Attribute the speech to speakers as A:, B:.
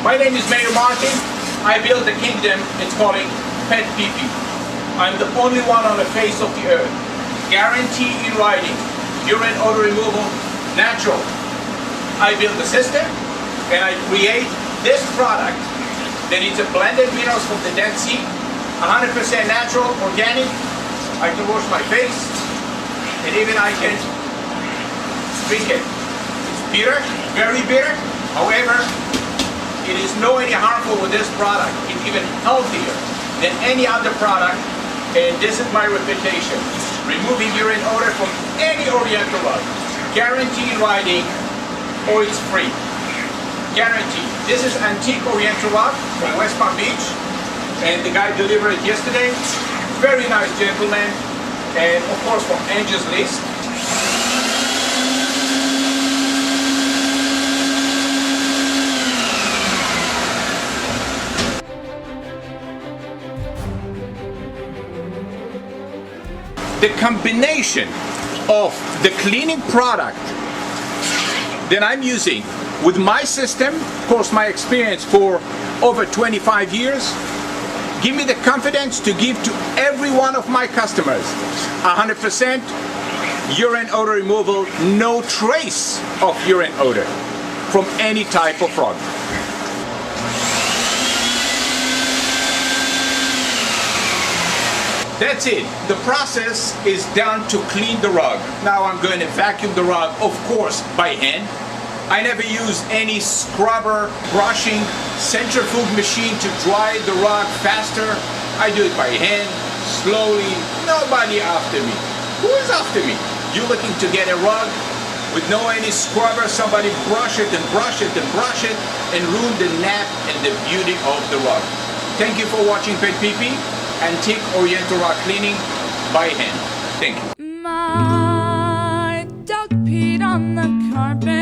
A: My name is Mayor Martin. I built a kingdom. It's called PetPeePee. I'm the only one on the face of the earth. Guarantee in writing. Urine odor removal, natural. I build the system and I create this product. Then it's a blended minerals from the Dead Sea, 100% natural, organic. I can wash my face and even I can drink it. It's bitter, very bitter. However, it is no any harmful with this product. It's even healthier than any other product, and this is my reputation. Removing urine odor from any Oriental rug. Guarantee in writing, or it's free. Guarantee. This is antique Oriental rug from West Palm Beach, and the guy delivered it yesterday. Very nice gentleman, and of course from Angel's List. The combination of the cleaning product that I'm using with my system, of course my experience for over 25 years, give me the confidence to give to every one of my customers 100% urine odor removal, no trace of urine odor from any type of rug. That's it. The process is done to clean the rug. Now I'm going to vacuum the rug, of course, by hand. I never use any scrubber, brushing, centrifuge machine to dry the rug faster. I do it by hand, slowly, nobody after me. Who is after me? You looking to get a rug with no any scrubber, somebody brush it and brush it and brush it and ruin the nap and the beauty of the rug. Thank you for watching PetPeePee. Antique Oriental rug cleaning by hand. Thank you.
B: My dog peed on the carpet.